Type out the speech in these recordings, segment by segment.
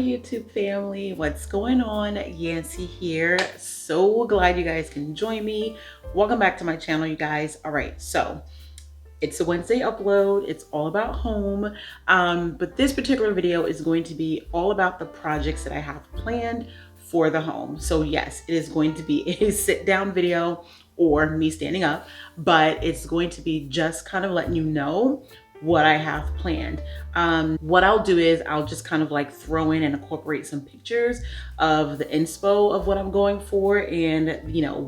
YouTube family, what's going on? Yancy here. So glad you guys can join me. Welcome back to my channel, you guys. All right, so it's a Wednesday upload. It's all about home, but this particular video is going to be all about the projects that I have planned for the home. So yes, it is going to be a sit down video or me standing up, but it's going to be just kind of letting you know what I have planned. What I'll do is I'll just kind of like throw in and incorporate some pictures of the inspo of what I'm going for and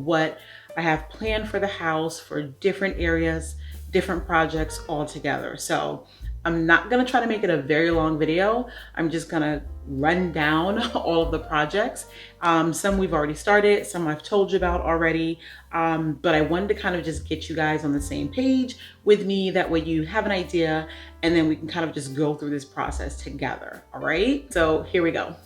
what I have planned for the house for different areas, different projects all together. So I'm not gonna try to make it a very long video. I'm just gonna run down all of the projects. Some we've already started, some I've told you about already, but I wanted to kind of just get you guys on the same page with me. That way you have an idea and then we can kind of just go through this process together, all right? So here we go.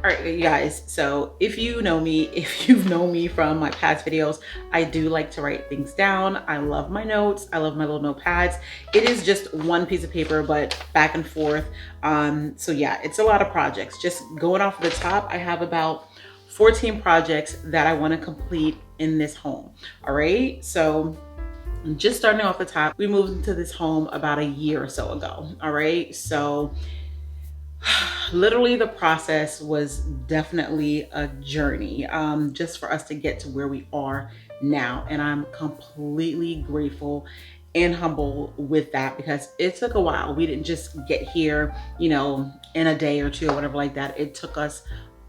All right, you guys, so if you've known me from my past videos, I do like to write things down. I love my notes. I love my little notepads. It is just one piece of paper, but back and forth. So yeah, it's a lot of projects. Just going off the top, I have about 14 projects that I want to complete in this home. All right, so just starting off the top, we moved into this home about a year or so ago. All right, so literally the process was definitely a journey just for us to get to where we are now, and I'm completely grateful and humble with that because it took a while. We didn't just get here in a day or two or whatever like that. It took us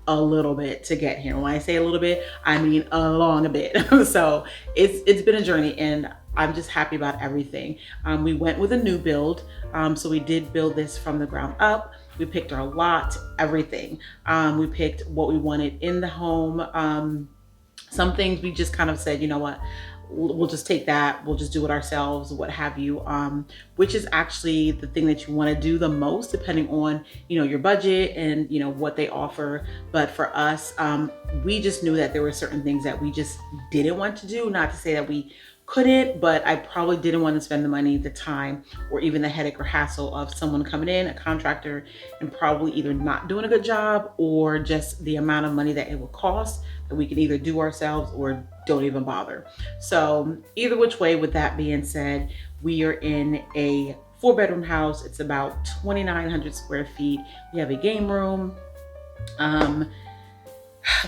a little bit to get here. When I say a little bit, I mean a long bit. So it's been a journey, and I'm just happy about everything. We went with a new build, so we did build this from the ground up. We picked our lot, everything. We picked what we wanted in the home. Some things we just kind of said, you know what, we'll just take that, we'll just do it ourselves, what have you, which is actually the thing that you want to do the most depending on your budget and what they offer. But for us, we just knew that there were certain things that we just didn't want to do. Not to say that we couldn't, but I probably didn't want to spend the money, the time, or even the headache or hassle of someone coming in, a contractor, and probably either not doing a good job or just the amount of money that it would cost that we can either do ourselves or don't even bother. So either which way, with that being said, we are in a 4-bedroom house. It's about 2,900 square feet. We have a game room.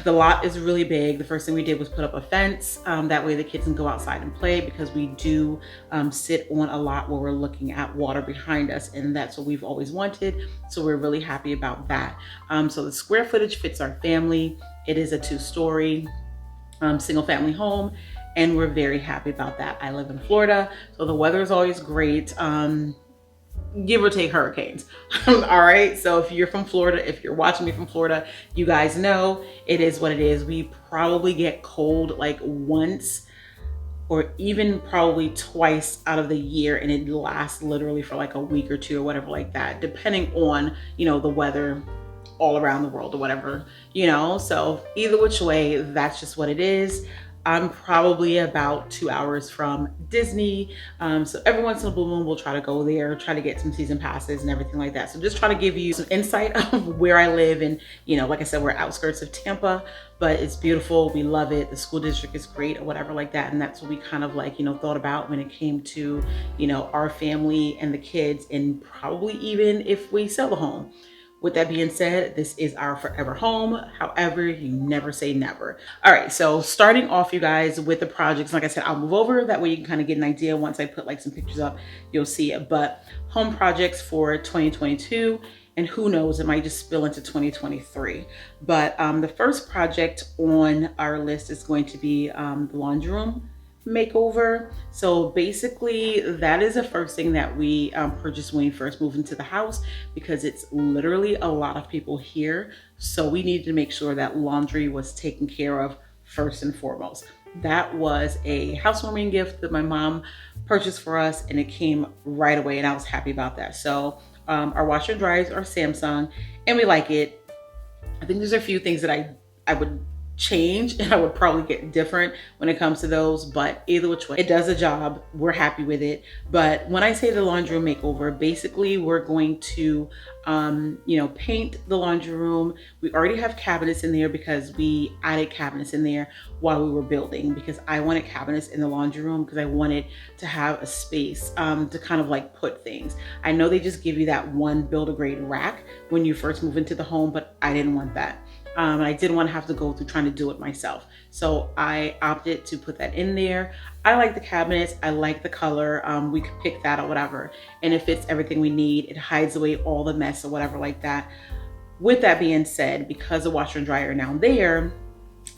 The lot is really big. The first thing we did was put up a fence. That way the kids can go outside and play, because we do sit on a lot where we're looking at water behind us, and that's what we've always wanted. So we're really happy about that. So the square footage fits our family. It is a 2-story single family home, and we're very happy about that. I live in Florida, so the weather is always great. Give or take hurricanes. All right, so if you're from Florida, if you're watching me from Florida, you guys know it is what it is. We probably get cold like once or even probably twice out of the year, and it lasts literally for like a week or two or whatever like that, depending on the weather all around the world or whatever, so either which way, that's just what it is. I'm probably about 2 hours from Disney. So every once in a blue moon, we'll try to go there, try to get some season passes and everything like that. So just try to give you some insight of where I live. And, like I said, we're outskirts of Tampa, but it's beautiful. We love it. The school district is great or whatever like that. And that's what we kind of like, thought about when it came to, our family and the kids, and probably even if we sell the home. With that being said, this is our forever home. However, you never say never. All right, so starting off, you guys, with the projects, like I said, I'll move over. That way you can kind of get an idea. Once I put like some pictures up, you'll see it. But home projects for 2022, and who knows, it might just spill into 2023. But the first project on our list is going to be the laundry room makeover. So basically that is the first thing that we purchased when we first moved into the house, because it's literally a lot of people here. So we needed to make sure that laundry was taken care of first and foremost. That was a housewarming gift that my mom purchased for us, and it came right away, and I was happy about that. So our washer and dryers are Samsung, and we like it. I think there's a few things that I would change and I would probably get different when it comes to those, but either which way, it does a job. We're happy with it. But when I say the laundry room makeover, basically we're going to you know, paint the laundry room. We already have cabinets in there because we added cabinets in there while we were building, because I wanted cabinets in the laundry room because I wanted to have a space to kind of like put things. I know they just give you that one build-a-grade rack when you first move into the home, but I didn't want that. I didn't want to have to go through trying to do it myself. So I opted to put that in there. I like the cabinets. I like the color. We could pick that or whatever. And it fits everything we need. It hides away all the mess or whatever like that. With that being said, because the washer and dryer are now there,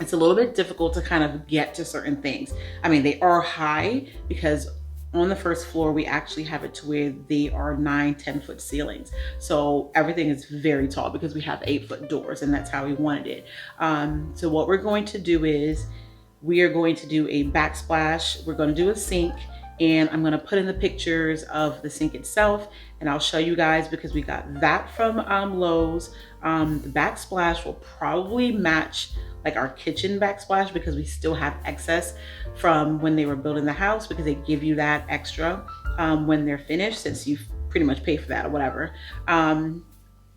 it's a little bit difficult to kind of get to certain things. I mean, they are high because on the first floor, we actually have it to where they are 9-10 foot ceilings. So everything is very tall because we have 8-foot doors, and that's how we wanted it. So what we're going to do is we are going to do a backsplash. We're going to do a sink, and I'm going to put in the pictures of the sink itself, and I'll show you guys because we got that from Lowe's. The backsplash will probably match like our kitchen backsplash because we still have excess from when they were building the house, because they give you that extra when they're finished, since you've pretty much paid for that or whatever. And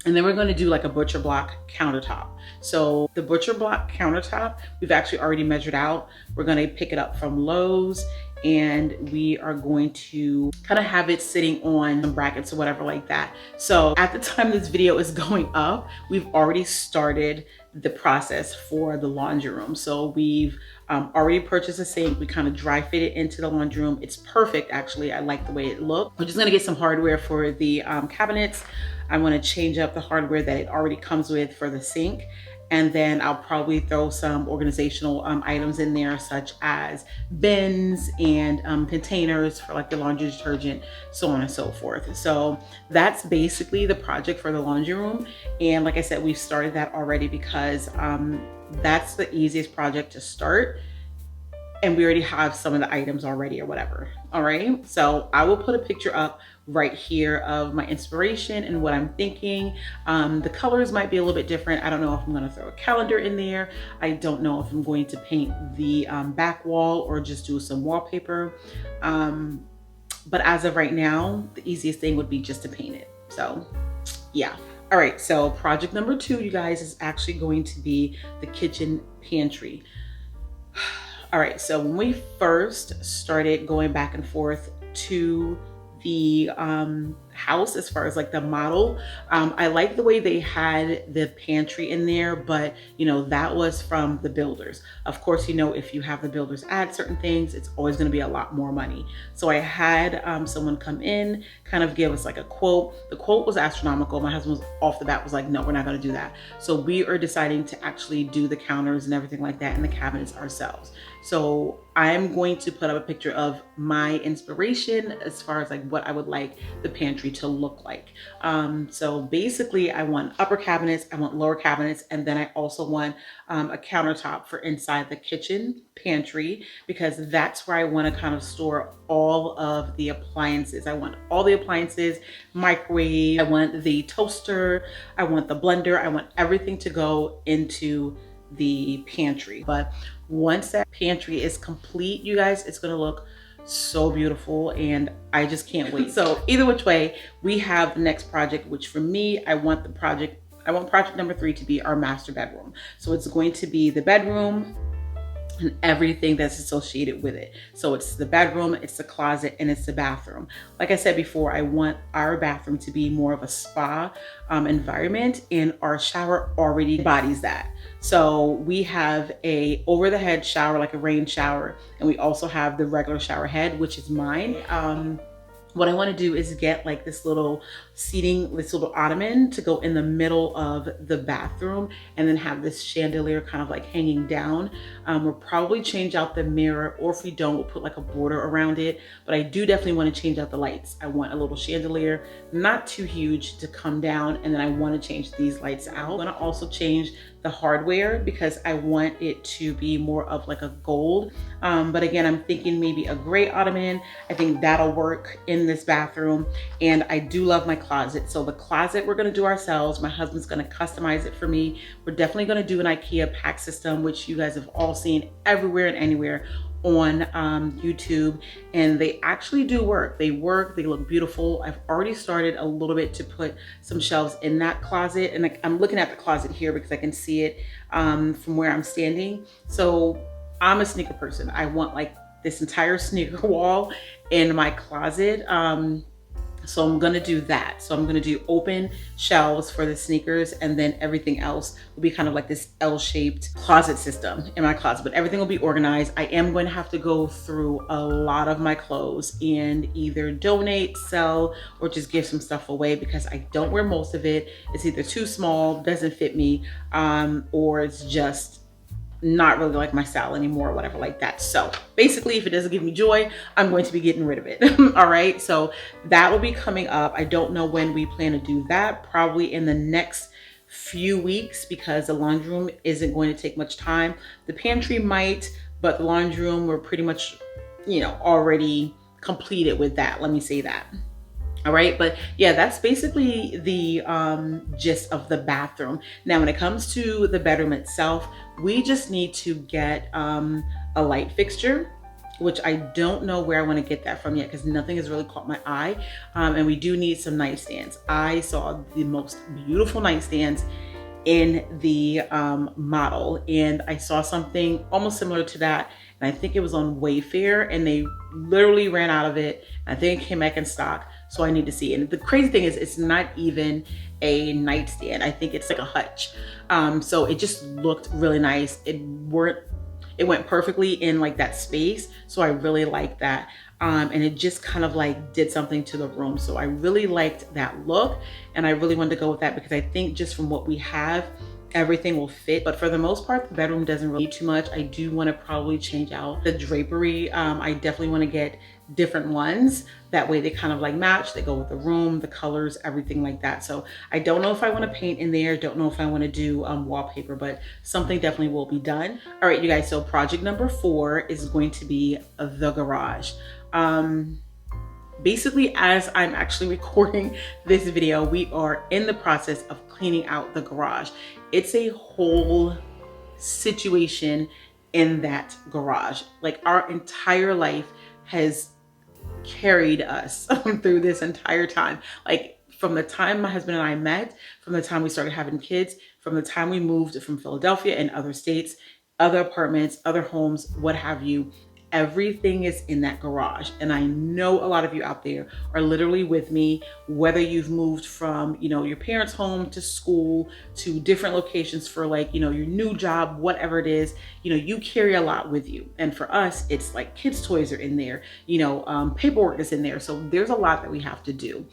then we're going to do like a butcher block countertop. So the butcher block countertop, we've actually already measured out. We're going to pick it up from Lowe's, and we are going to kind of have it sitting on some brackets or whatever like that. So at the time this video is going up, we've already started the process for the laundry room. So we've already purchased a sink. We kind of dry fit it into the laundry room. It's perfect, actually. I like the way it looks. We're just gonna get some hardware for the cabinets. I want to change up the hardware that it already comes with for the sink. And then I'll probably throw some organizational items in there, such as bins and containers for like the laundry detergent, so on and so forth. So that's basically the project for the laundry room. And like I said, we've started that already because that's the easiest project to start. And we already have some of the items already or whatever. All right, so I will put a picture up right here of my inspiration and what I'm thinking. The colors might be a little bit different. I don't know if I'm gonna throw a calendar in there. I don't know if I'm going to paint the back wall or just do some wallpaper. But as of right now, the easiest thing would be just to paint it. So yeah. All right, so project number 2, you guys, is actually going to be the kitchen pantry. All right, so when we first started going back and forth to the house, as far as like the model, I like the way they had the pantry in there, but you know, that was from the builders. Of course, you know, if you have the builders add certain things, it's always going to be a lot more money. So I had someone come in, kind of give us like a quote. The quote was astronomical. My husband was off the bat was like, no, we're not going to do that. So we are deciding to actually do the counters and everything like that and the cabinets ourselves. So I'm going to put up a picture of my inspiration as far as like what I would like the pantry to look like. So basically I want upper cabinets, I want lower cabinets, and then I also want a countertop for inside the kitchen pantry, because that's where I want to kind of store all of the appliances. I want all the appliances, microwave, I want the toaster, I want the blender, I want everything to go into the pantry. But once that pantry is complete, you guys, it's gonna look so beautiful and I just can't wait. So either which way, we have the next project, which for me, I want project number 3 to be our master bedroom. So it's going to be the bedroom and everything that's associated with it. So it's the bedroom, it's the closet, and it's the bathroom. Like I said before, I want our bathroom to be more of a spa environment, and our shower already embodies that. So we have a over the head shower, like a rain shower, and we also have the regular shower head, which is mine. What I want to do is get like this little seating, this little ottoman to go in the middle of the bathroom, and then have this chandelier kind of like hanging down. We'll probably change out the mirror, or if we don't, we'll put like a border around it. But I do definitely want to change out the lights. I want a little chandelier, not too huge, to come down, and then I want to change these lights out. I'm going to also change the hardware because I want it to be more of like a gold. But again, I'm thinking maybe a gray ottoman. I think that'll work in this bathroom. And I do love my closet. So the closet we're gonna do ourselves. My husband's gonna customize it for me. We're definitely gonna do an IKEA pack system, which you guys have all seen everywhere and anywhere on YouTube, and they actually do work. They work, they look beautiful. I've already started a little bit to put some shelves in that closet, and I'm looking at the closet here because I can see it from where I'm standing. So I'm a sneaker person. I want like this entire sneaker wall in my closet. So I'm gonna do that. So I'm gonna do open shelves for the sneakers, and then everything else will be kind of like this L-shaped closet system in my closet, but everything will be organized. I am going to have to go through a lot of my clothes and either donate, sell, or just give some stuff away because I don't wear most of it. It's either too small, doesn't fit me, or it's just not really like my style anymore or whatever like that. So basically, if it doesn't give me joy, I'm going to be getting rid of it. All right, so that will be coming up. I don't know when we plan to do that, probably in the next few weeks, because the laundry room isn't going to take much time. The pantry might, but the laundry room, we're pretty much, you know, already completed with that. Let me say that. All right, but yeah, that's basically the gist of the bathroom. Now, when it comes to the bedroom itself, we just need to get a light fixture, which I don't know where I want to get that from yet because nothing has really caught my eye. And we do need some nightstands. I saw the most beautiful nightstands in the model, and I saw something almost similar to that, and I think it was on Wayfair, and they literally ran out of it. I think it came back in stock, so I need to see it. And the crazy thing is, it's not even a nightstand. I think it's like a hutch. So it just looked really nice. It went perfectly in like that space, so I really liked that. And it just kind of like did something to the room. So I really liked that look, and I really wanted to go with that because I think just from what we have, everything will fit. But for the most part, the bedroom doesn't really need too much. I do want to probably change out the drapery. I definitely want to get different ones. That way they kind of like match, they go with the room, the colors, everything like that. So I don't know if I want to paint in there, don't know if I want to do wallpaper, but something definitely will be done. All right, you guys, so project number 4 is going to be the garage. Basically, as I'm actually recording this video, we are in the process of cleaning out the garage. It's a whole situation in that garage. Like, our entire life has carried us through this entire time. Like, from the time my husband and I met, from the time we started having kids, from the time we moved from Philadelphia and other states, other apartments, other homes, what have you, everything is in that garage. And I know a lot of you out there are literally with me, whether you've moved from, you know, your parents' home to school to different locations for like, you know, your new job, whatever it is, you know, you carry a lot with you. And for us, it's like kids' toys are in there, you know, paperwork is in there. So there's a lot that we have to do.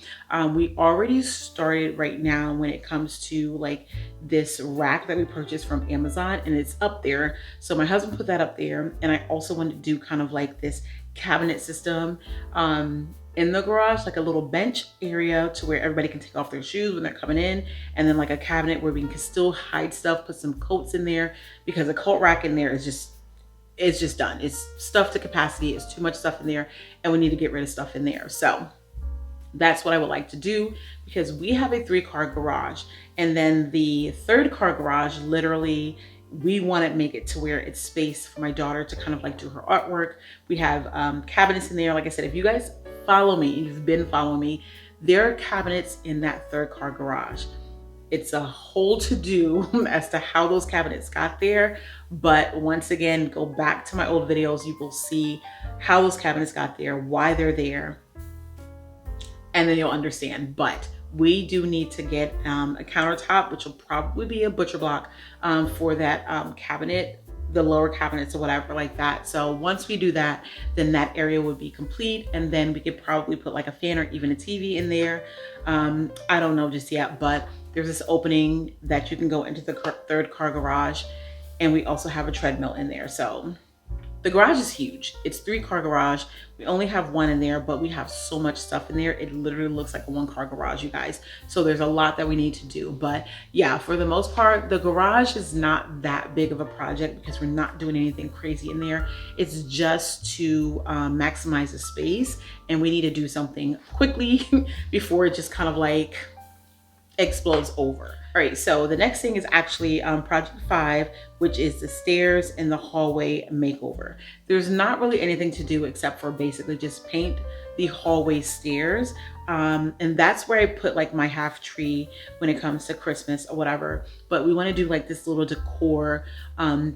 We already started right now when it comes to like this rack that we purchased from Amazon, and it's up there. So my husband put that up there, and I also wanted to do kind of like this cabinet system in the garage, like a little bench area to where everybody can take off their shoes when they're coming in, and then like a cabinet where we can still hide stuff, put some coats in there, because a coat rack in there is just, it's just done. It's stuffed to capacity. It's too much stuff in there, and we need to get rid of stuff in there. So that's what I would like to do, because we have a 3-car garage, and then the 3rd car garage, literally, we want to make it to where it's space for my daughter to kind of like do her artwork. We have cabinets in there. Like I said, if you guys follow me, you've been following me, there are cabinets in that 3rd car garage. It's a whole to-do as to how those cabinets got there. But once again, go back to my old videos. You will see how those cabinets got there, why they're there, and then you'll understand. But we do need to get a countertop, which will probably be a butcher block for that cabinet, the lower cabinets or whatever like that. So once we do that, then that area would be complete, and then we could probably put like a fan or even a TV in there. I don't know just yet, but there's this opening that you can go into the 3rd car garage, and we also have a treadmill in there. So The garage is huge. It's 3-car garage. We only have one in there, but we have so much stuff in there. It literally looks like a 1-car garage, you guys. So there's a lot that we need to do. But yeah, for the most part, the garage is not that big of a project because we're not doing anything crazy in there. It's just to maximize the space, and we need to do something quickly before it just kind of like explodes over. All right, so the next thing is actually project 5, which is the stairs and the hallway makeover. There's not really anything to do except for basically just paint the hallway stairs. And that's where I put like my half tree when it comes to Christmas or whatever. But we want to do like this little decor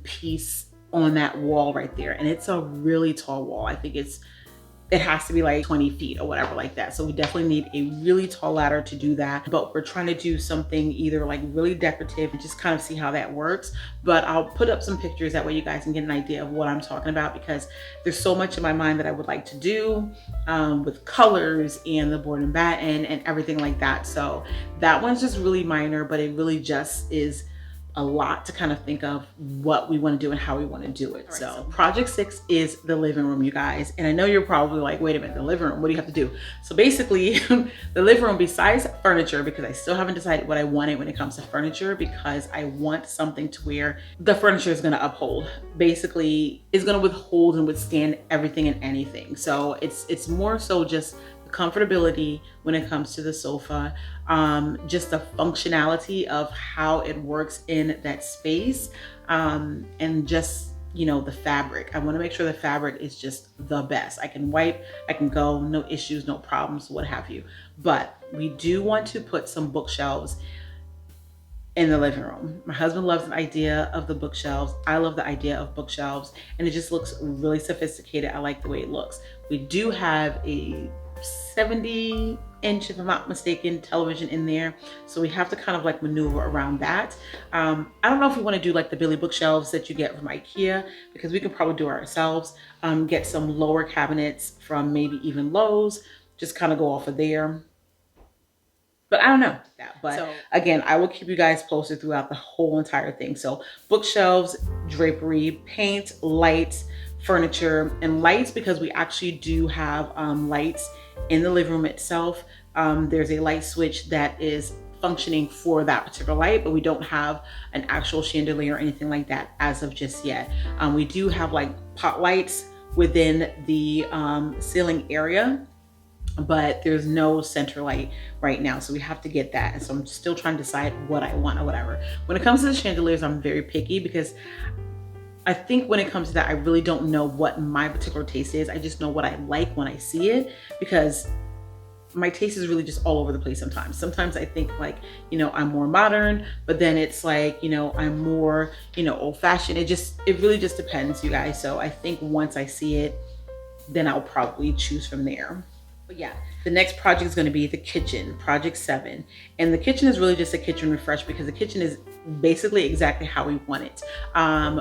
piece on that wall right there. And it's a really tall wall. I think it has to be like 20 feet or whatever like that. So we definitely need a really tall ladder to do that. But we're trying to do something either like really decorative and just kind of see how that works. But I'll put up some pictures that way you guys can get an idea of what I'm talking about, because there's so much in my mind that I would like to do with colors and the board and batten and everything like that. So that one's just really minor, but it really just is a lot to kind of think of what we want to do and how we want to do it. Right, so project 6 is the living room, you guys. And I know you're probably like, wait a minute, the living room, what do you have to do? So basically the living room, besides furniture, because I still haven't decided what I wanted when it comes to furniture, because I want something to where the furniture is going to uphold, basically is going to withhold and withstand everything and anything. So it's more so just comfortability when it comes to the sofa, just the functionality of how it works in that space, and just, you know, the fabric. I want to make sure the fabric is just the best. I can wipe, I can go, no issues, no problems, what have you. But we do want to put some bookshelves in the living room. My husband loves the idea of the bookshelves. I love the idea of bookshelves, and it just looks really sophisticated. I like the way it looks. We do have a 70-inch, if I'm not mistaken, television in there, so we have to kind of like maneuver around that. I don't know if we want to do like the Billy bookshelves that you get from IKEA, because we can probably do it ourselves. Get some lower cabinets from maybe even Lowe's, just kind of go off of there. But I don't know that. But so, again, I will keep you guys posted throughout the whole entire thing. So bookshelves, drapery, paint, lights, furniture, and lights, because we actually do have lights in the living room itself. There's a light switch that is functioning for that particular light, but we don't have an actual chandelier or anything like that as of just yet. We do have like pot lights within the ceiling area, but there's no center light right now, so we have to get that. And so I'm still trying to decide what I want or whatever. When it comes to the chandeliers, I'm very picky, because I think when it comes to that, I really don't know what my particular taste is. I just know what I like when I see it, because my taste is really just all over the place sometimes. Sometimes I think like, you know, I'm more modern, but then it's like, you know, I'm more, you know, old fashioned. It really just depends, you guys. So I think once I see it, then I'll probably choose from there. But yeah, the next project is going to be the kitchen, project 7. And the kitchen is really just a kitchen refresh, because the kitchen is basically exactly how we want it.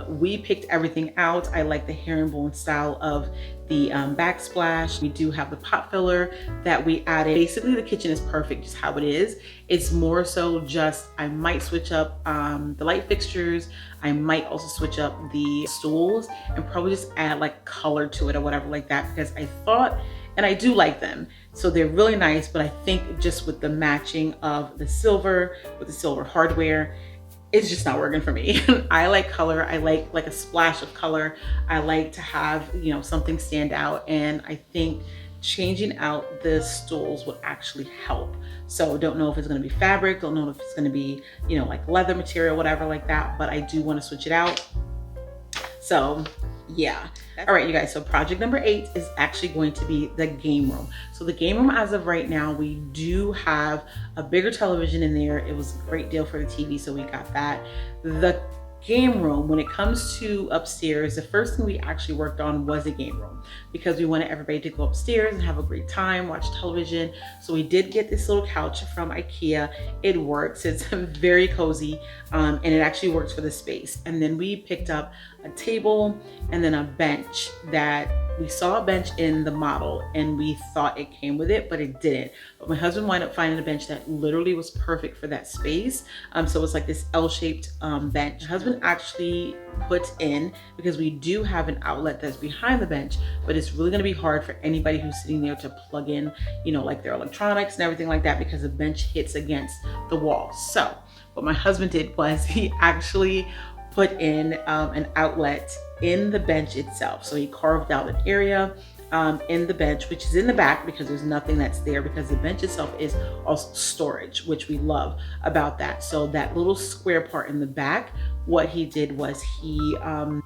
We picked everything out. I like the herringbone style of the backsplash. We do have the pot filler that we added. Basically, the kitchen is perfect just how it is. It's more so just, I might switch up the light fixtures. I might also switch up the stools and probably just add like color to it or whatever like that, because I thought, and I do like them, so they're really nice, but I think just with the matching of the silver with the silver hardware, it's just not working for me. I like color. I like a splash of color. I like to have, you know, something stand out, and I think changing out the stools would actually help. So don't know if it's going to be fabric, don't know if it's going to be, you know, like leather material, whatever like that, but I do want to switch it out. So yeah. All right, you guys, so project number 8 is actually going to be the game room. So the game room, as of right now, we do have a bigger television in there. It was a great deal for the TV, so we got that. The game room, when it comes to upstairs, the first thing we actually worked on was a game room, because we wanted everybody to go upstairs and have a great time, watch television. So we did get this little couch from IKEA. It works, it's very cozy, and it actually works for the space. And then we picked up a table and then a bench that we saw a bench in the model and we thought it came with it, but it didn't. But my husband wound up finding a bench that literally was perfect for that space. So it's like this L-shaped bench. My husband actually put in, because we do have an outlet that's behind the bench, but it's really gonna be hard for anybody who's sitting there to plug in, you know, like their electronics and everything like that, because the bench hits against the wall. So what my husband did was he actually put in an outlet in the bench itself. So he carved out an area in the bench, which is in the back because there's nothing that's there, because the bench itself is also storage, which we love about that. So that little square part in the back, what he did was he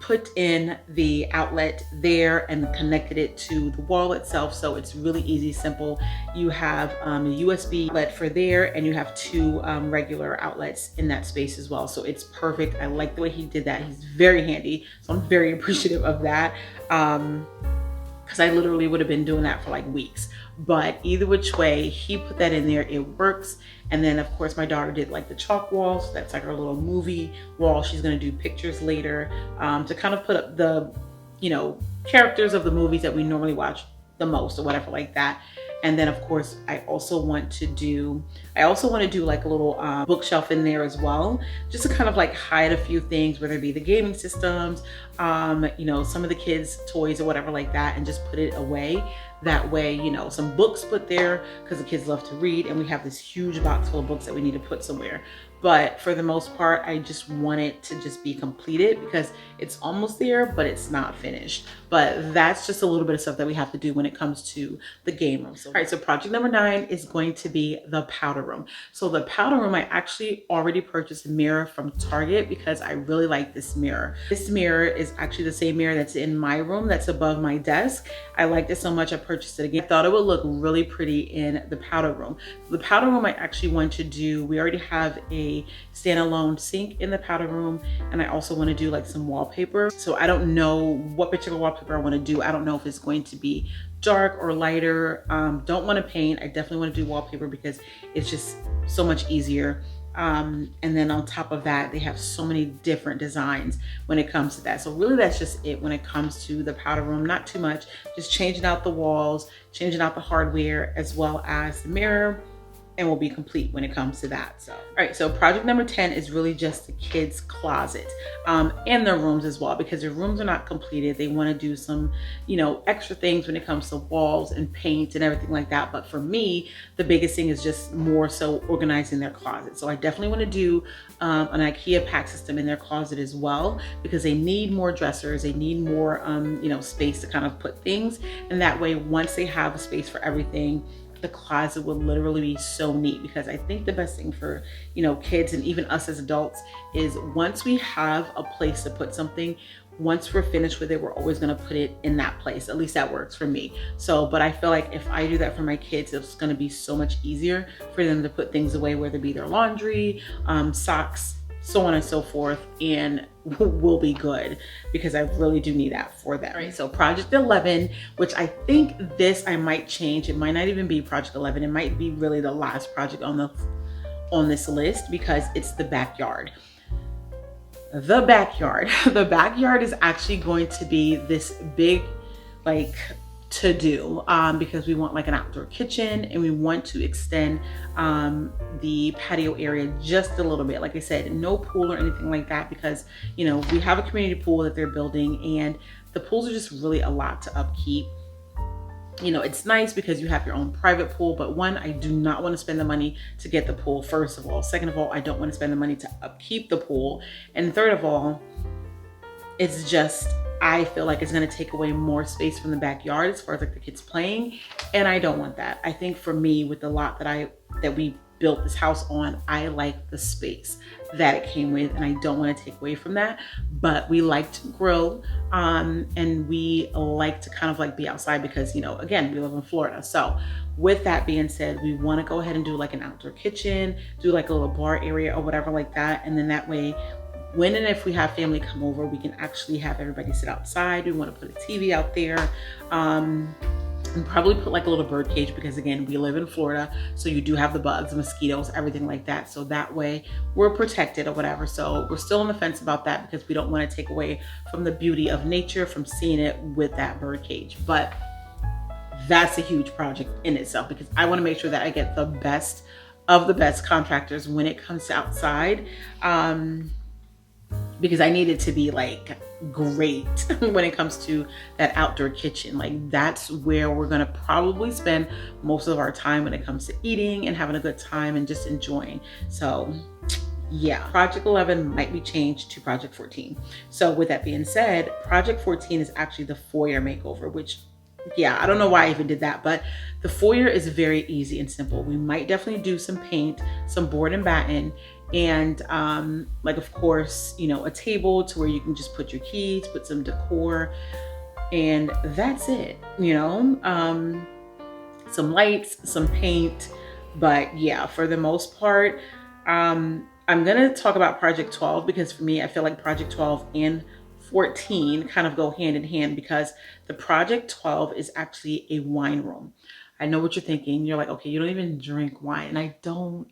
put in the outlet there and connected it to the wall itself. So it's really easy, simple. You have a USB outlet for there, and you have two regular outlets in that space as well. So it's perfect. I like the way he did that. He's very handy. So I'm very appreciative of that. Because I literally would have been doing that for like weeks. But either which way, he put that in there, it works. And then of course my daughter did like the chalk wall, so that's like our little movie wall. She's gonna do pictures later to kind of put up the, you know, characters of the movies that we normally watch the most or whatever like that. And then of course, I also want to do like a little bookshelf in there as well, just to kind of like hide a few things, whether it be the gaming systems, you know, some of the kids' toys or whatever like that, and just put it away. That way, you know, some books put there because the kids love to read, and we have this huge box full of books that we need to put somewhere. But for the most part, I just want it to just be completed because it's almost there, but it's not finished. But that's just a little bit of stuff that we have to do when it comes to the game room. So, all right, so project number 9 is going to be the powder room. So the powder room, I actually already purchased a mirror from Target because I really like this mirror. This mirror is actually the same mirror that's in my room that's above my desk. I liked it so much I purchased it again. I thought it would look really pretty in the powder room. The powder room I actually want to do, we already have a standalone sink in the powder room, and I also want to do like some wallpaper. So I don't know what particular wallpaper I want to do. I don't know if it's going to be dark or lighter. Don't want to paint. I definitely want to do wallpaper because it's just so much easier. And then on top of that, they have so many different designs when it comes to that. So really that's just it when it comes to the powder room. Not too much, just changing out the walls, changing out the hardware, as well as the mirror, and we'll be complete when it comes to that. So, all right, so project number 10 is really just the kids' closet and their rooms as well, because their rooms are not completed. They want to do some, you know, extra things when it comes to walls and paint and everything like that. But for me, the biggest thing is just more so organizing their closet. So I definitely want to do an IKEA pack system in their closet as well, because they need more dressers. They need more, you know, space to kind of put things. And that way, once they have a space for everything, the closet will literally be so neat. Because I think the best thing for, you know, kids and even us as adults is once we have a place to put something, once we're finished with it, we're always going to put it in that place. At least that works for me. So, but I feel like if I do that for my kids, it's going to be so much easier for them to put things away, whether it be their laundry, socks, so on and so forth, and will be good, because I really do need that for that. All right, so project 11, which I think this I might change. It might not even be project 11. It might be really the last project on this list, because it's the backyard. The backyard is actually going to be this big, like, to do, because we want like an outdoor kitchen, and we want to extend the patio area just a little bit. Like I said, no pool or anything like that, because, you know, we have a community pool that they're building, and the pools are just really a lot to upkeep. You know, it's nice because you have your own private pool, but one, I do not want to spend the money to get the pool, first of all. Second of all, I don't want to spend the money to upkeep the pool. And third of all, it's just, I feel like it's going to take away more space from the backyard as far as like the kids playing, and I don't want that. I think for me, with the lot that we built this house on, I like the space that it came with, and I don't want to take away from that. But we like to grill, and we like to kind of like be outside because, you know, again, we live in Florida. So with that being said, we want to go ahead and do like an outdoor kitchen, do like a little bar area or whatever like that, and then that way, when and if we have family come over, we can actually have everybody sit outside. We want to put a TV out there. and probably put like a little bird cage, because again, we live in Florida, so you do have the bugs, mosquitoes, everything like that. So that way we're protected or whatever. So we're still on the fence about that, because we don't want to take away from the beauty of nature from seeing it with that bird cage. But that's a huge project in itself, because I want to make sure that I get the best of the best contractors when it comes to outside, because I need it to be like great when it comes to that outdoor kitchen. Like that's where we're gonna probably spend most of our time when it comes to eating and having a good time and just enjoying. So yeah, Project 11 might be changed to Project 14. So with that being said, Project 14 is actually the foyer makeover, which yeah, I don't know why I even did that, but the foyer is very easy and simple. We might definitely do some paint, some board and batten, and like of course, you know, a table to where you can just put your keys, put some decor, and that's it, you know. Some lights, some paint, but yeah, for the most part, I'm gonna talk about Project 12, because for me, I feel like Project 12 and 14 kind of go hand in hand, because the Project 12 is actually a wine room. I know what you're thinking. You're like, okay, you don't even drink wine. And I don't.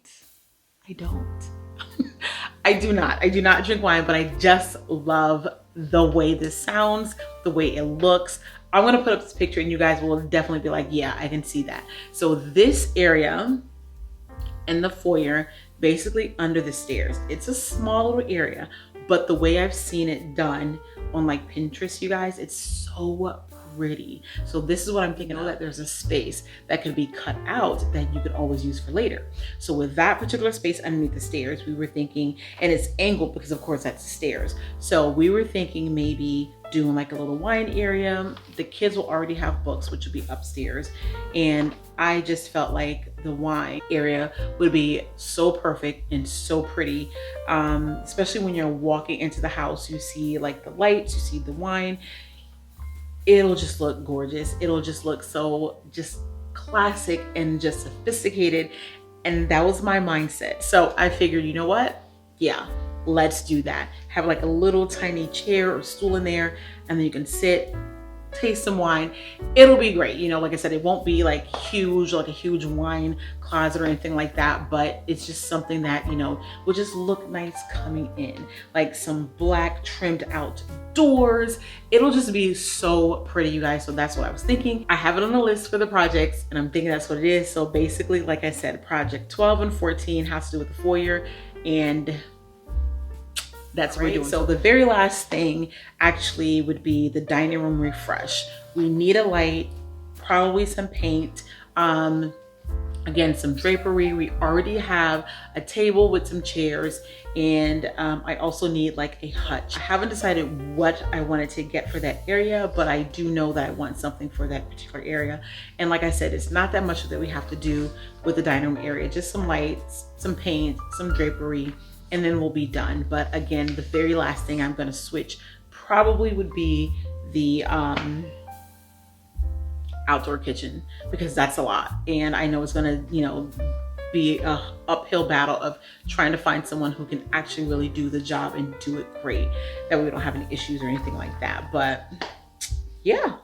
I do not drink wine, but I just love the way this sounds, the way it looks. I'm gonna put up this picture and you guys will definitely be like, yeah, I can see that. So this area in the foyer, basically under the stairs, it's a small little area, but the way I've seen it done on like Pinterest, you guys, it's so pretty. So this is what I'm thinking, that there's a space that could be cut out that you could always use for later. So with that particular space underneath the stairs, we were thinking, and it's angled because of course that's the stairs. So we were thinking maybe doing like a little wine area. The kids will already have books, which would be upstairs. And I just felt like the wine area would be so perfect and so pretty. Especially when you're walking into the house, you see like the lights, you see the wine. It'll just look gorgeous. It'll just look so just classic and just sophisticated. And that was my mindset. So I figured, you know what? Yeah, let's do that. Have like a little tiny chair or stool in there, and then you can sit, taste some wine. It'll be great. You know, like I said, it won't be like huge, like a huge wine closet or anything like that, but it's just something that, you know, will just look nice coming in, like some black trimmed out doors. It'll just be so pretty, you guys. So that's what I was thinking. I have it on the list for the projects, and I'm thinking that's what it is. So basically, like I said, Project 12 and 14 has to do with the foyer, and that's what we're doing. So the very last thing actually would be the dining room refresh. We need a light, probably some paint, again, some drapery. We already have a table with some chairs, and I also need like a hutch. I haven't decided what I wanted to get for that area, but I do know that I want something for that particular area. And like I said, it's not that much that we have to do with the dining room area, just some lights, some paint, some drapery, and then we'll be done. But again, the very last thing I'm gonna switch probably would be the outdoor kitchen, because that's a lot. And I know it's gonna, you know, be a uphill battle of trying to find someone who can actually really do the job and do it great, that we don't have any issues or anything like that. But yeah.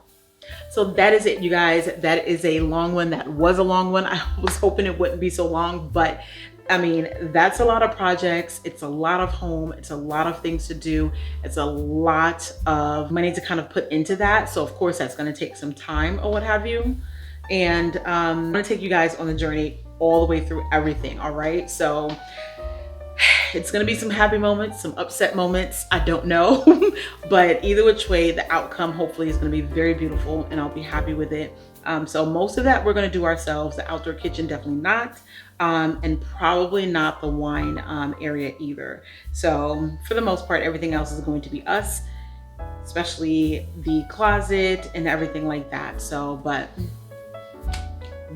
So that is it, you guys. That is a long one. That was a long one. I was hoping it wouldn't be so long, but I mean, that's a lot of projects. It's a lot of home. It's a lot of things to do. It's a lot of money to kind of put into that. So of course that's going to take some time or what have you. And I'm going to take you guys on the journey all the way through everything. All right. So it's going to be some happy moments, some upset moments. I don't know, but either which way, the outcome hopefully is going to be very beautiful, and I'll be happy with it. So most of that we're going to do ourselves. The outdoor kitchen, definitely not. And probably not the wine area either. So for the most part, everything else is going to be us, especially the closet and everything like that. So, but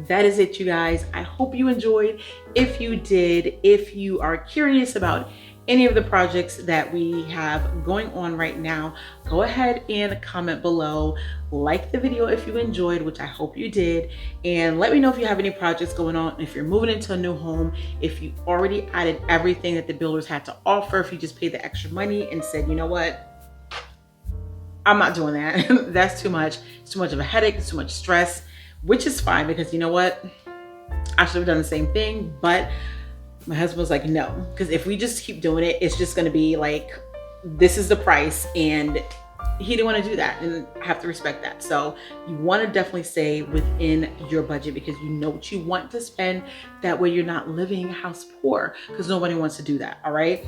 that is it, you guys. I hope you enjoyed. If you did, if you are curious about any of the projects that we have going on right now, go ahead and comment below. Like the video if you enjoyed, which I hope you did, and let me know if you have any projects going on, if you're moving into a new home, if you already added everything that the builders had to offer, if you just paid the extra money and said, you know what, I'm not doing that. That's too much. It's too much of a headache. It's too much stress. which is fine because you know what? I should have done the same thing, but my husband was like, no, because if we just keep doing it, it's just going to be like, this is the price. And he didn't want to do that. And I have to respect that. So you want to definitely stay within your budget because you know what you want to spend. That way you're not living house poor because nobody wants to do that. All right.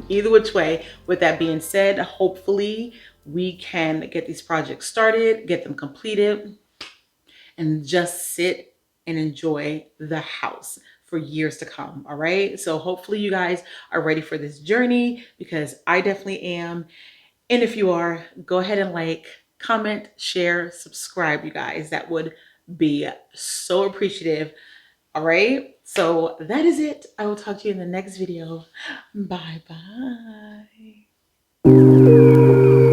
Either which way, with that being said, hopefully we can get these projects started, get them completed, and just sit and enjoy the house for years to come. All right. So hopefully you guys are ready for this journey because I definitely am. And if you are, go ahead and like, comment, share, subscribe, you guys. That would be so appreciative. All right. So that is it. I will talk to you in the next video. Bye bye.